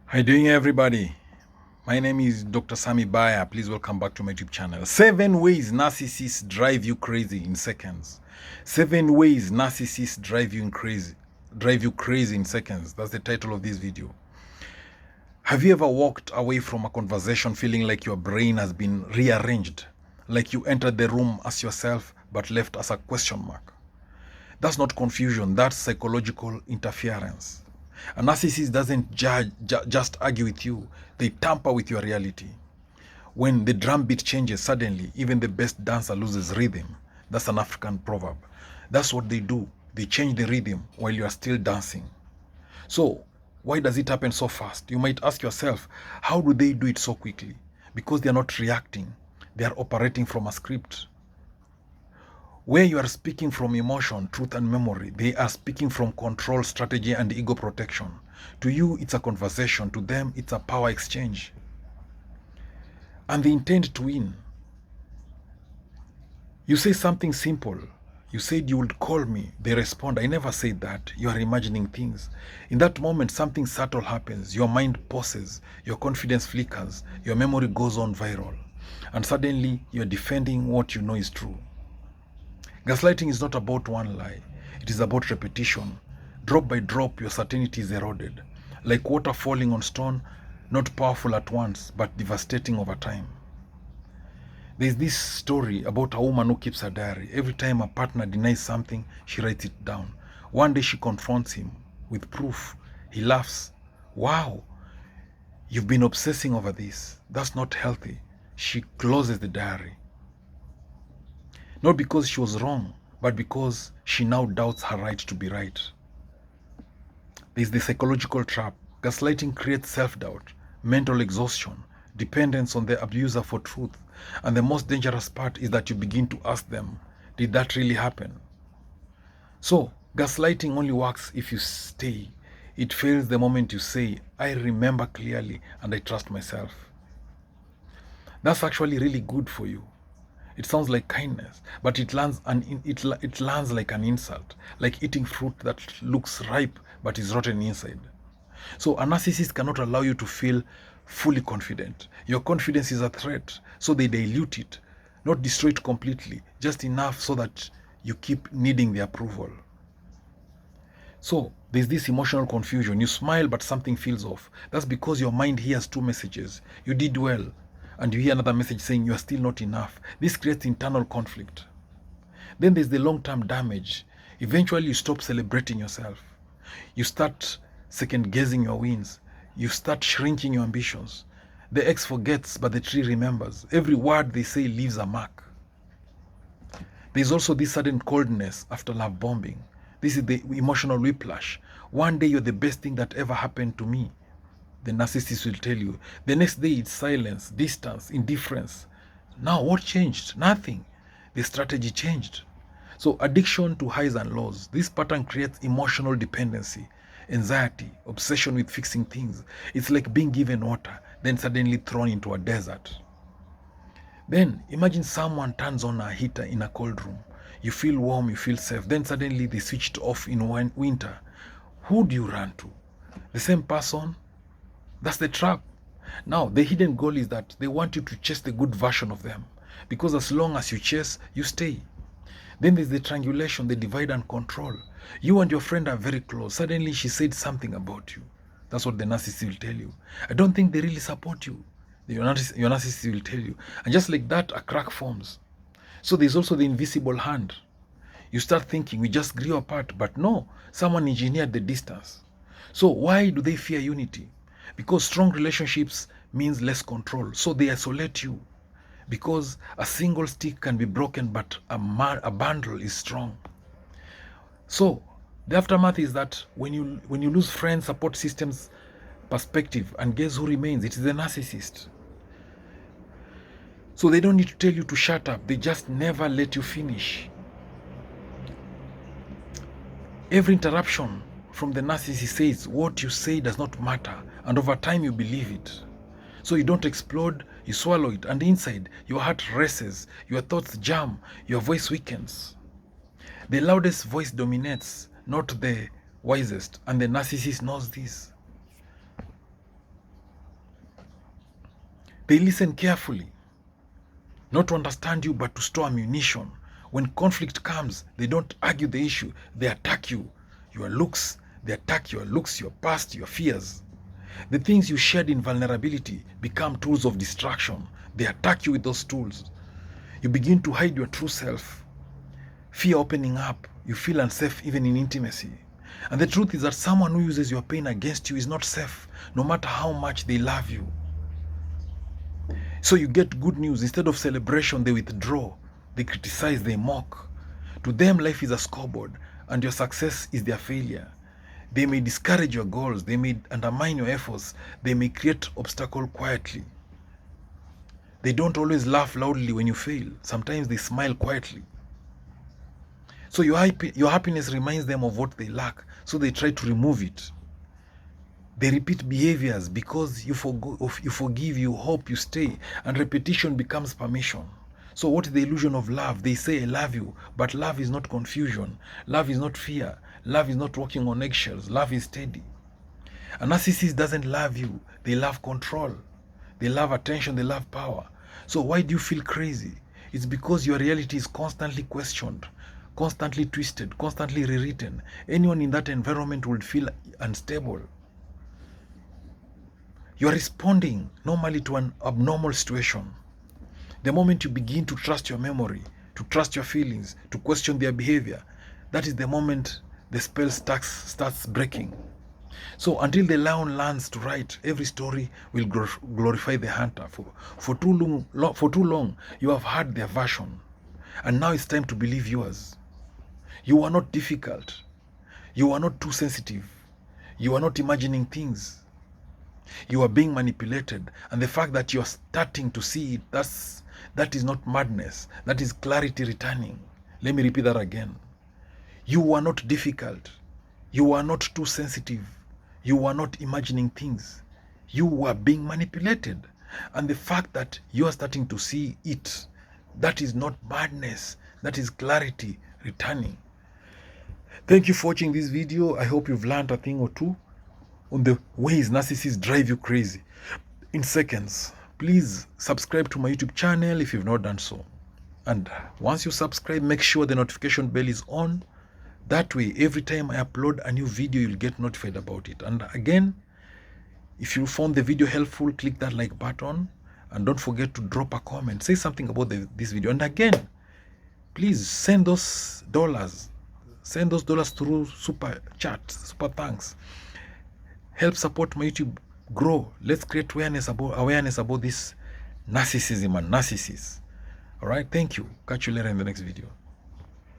How you doing, everybody? My name is Dr. Sami Baya. Please welcome back to my YouTube channel. 7 ways narcissists drive you crazy in seconds. 7 ways narcissists drive you crazy in seconds. That's the title of this video. Have you ever walked away from a conversation feeling like your brain has been rearranged? Like you entered the room as yourself but left as a question mark? That's not confusion, that's psychological interference. A narcissist doesn't just argue with you, they tamper with your reality. When the drum beat changes suddenly, even the best dancer loses rhythm. That's an African proverb. That's what they do. They change the rhythm while you are still dancing. So, why does it happen so fast? You might ask yourself, how do they do it so quickly? Because they are not reacting. They are operating from a script. Where you are speaking from emotion, truth, and memory, they are speaking from control, strategy, and ego protection. To you, it's a conversation. To them, it's a power exchange. And they intend to win. You say something simple. You said you would call me. They respond, I never said that. You are imagining things. In that moment, something subtle happens. Your mind pauses. Your confidence flickers. Your memory goes on viral. And suddenly, you're defending what you know is true. Gaslighting is not about one lie. It is about repetition. Drop by drop, your certainty is eroded. Like water falling on stone, not powerful at once, but devastating over time. There's this story about a woman who keeps a diary. Every time a partner denies something, she writes it down. One day she confronts him with proof. He laughs. Wow, you've been obsessing over this. That's not healthy. She closes the diary. Not because she was wrong, but because she now doubts her right to be right. There's the psychological trap. Gaslighting creates self-doubt, mental exhaustion, dependence on the abuser for truth. And the most dangerous part is that you begin to ask them, did that really happen? So, gaslighting only works if you stay. It fails the moment you say, I remember clearly and I trust myself. That's actually really good for you. It sounds like kindness, but it lands like an insult, like eating fruit that looks ripe but is rotten inside. So a narcissist cannot allow you to feel fully confident. Your confidence is a threat, so they dilute it, not destroy it completely, just enough so that you keep needing the approval. So there's this emotional confusion. You smile, but something feels off. That's because your mind hears two messages. You did well, and you hear another message saying you are still not enough. This creates internal conflict. Then there's the long-term damage. Eventually, you stop celebrating yourself. You start second-guessing your wins. You start shrinking your ambitions. The ex forgets, but the tree remembers. Every word they say leaves a mark. There's also this sudden coldness after love bombing. This is the emotional whiplash. One day you're the best thing that ever happened to me, the narcissist will tell you. The next day it's silence, distance, indifference. Now what changed? Nothing. The strategy changed. So addiction to highs and lows. This pattern creates emotional dependency, anxiety, obsession with fixing things. It's like being given water, then suddenly thrown into a desert. Then imagine someone turns on a heater in a cold room. You feel warm, you feel safe. Then suddenly they switched off in winter. Who do you run to? The same person? That's the trap. Now, the hidden goal is that they want you to chase the good version of them. Because as long as you chase, you stay. Then there's the triangulation, the divide and control. You and your friend are very close. Suddenly she said something about you. That's what the narcissist will tell you. I don't think they really support you. Your narcissist will tell you. And just like that, a crack forms. So there's also the invisible hand. You start thinking, we just grew apart. But no, someone engineered the distance. So why do they fear unity? Because strong relationships means less control. So they isolate you. Because a single stick can be broken, but a bundle is strong. So the aftermath is that when you lose friends, support systems, perspective, and guess who remains? It is the narcissist. So they don't need to tell you to shut up. They just never let you finish. Every interruption from the narcissist says what you say does not matter. And over time you believe it. So you don't explode, you swallow it. And inside, your heart races, your thoughts jam, your voice weakens. The loudest voice dominates, not the wisest. And the narcissist knows this. They listen carefully, not to understand you, but to store ammunition. When conflict comes, they don't argue the issue. They attack you, your looks. They attack your looks, your past, your fears. The things you shared in vulnerability become tools of distraction. They attack you with those tools. You begin to hide your true self. Fear opening up. You feel unsafe even in intimacy. And the truth is that someone who uses your pain against you is not safe, no matter how much they love you. So you get good news. Instead of celebration, they withdraw. They criticize, they mock. To them, life is a scoreboard, and your success is their failure. They may discourage your goals. They may undermine your efforts. They may create obstacles quietly. They don't always laugh loudly when you fail. Sometimes they smile quietly. So your happiness reminds them of what they lack, so they try to remove it. They repeat behaviors because you forgive, you hope, you stay, and repetition becomes permission. So what is the illusion of love? They say, I love you, but love is not confusion. Love is not fear. Love is not walking on eggshells. Love is steady. A narcissist doesn't love you. They love control. They love attention. They love power. So why do you feel crazy? It's because your reality is constantly questioned, constantly twisted, constantly rewritten. Anyone in that environment would feel unstable. You are responding normally to an abnormal situation. The moment you begin to trust your memory, to trust your feelings, to question their behavior, that is the moment the spell starts breaking. So until the lion learns to write, every story will glorify the hunter. For too long, you have heard their version. And now it's time to believe yours. You are not difficult. You are not too sensitive. You are not imagining things. You are being manipulated. And the fact that you are starting to see it, that is not madness. That is clarity returning. Let me repeat that again. You are not difficult. You are not too sensitive. You are not imagining things. You are being manipulated. And the fact that you are starting to see it, that is not madness. That is clarity returning. Thank you for watching this video. I hope you've learned a thing or two on the ways narcissists drive you crazy in seconds. Please subscribe to my YouTube channel if you've not done so. And once you subscribe, make sure the notification bell is on. That way, every time I upload a new video, you'll get notified about it. And again, if you found the video helpful, click that like button. And don't forget to drop a comment. Say something about this video. And again, please send those dollars. Send those dollars through super chat, super thanks. Help support my YouTube grow. Let's create awareness about this narcissism and narcissists. All right, thank you. Catch you later in the next video.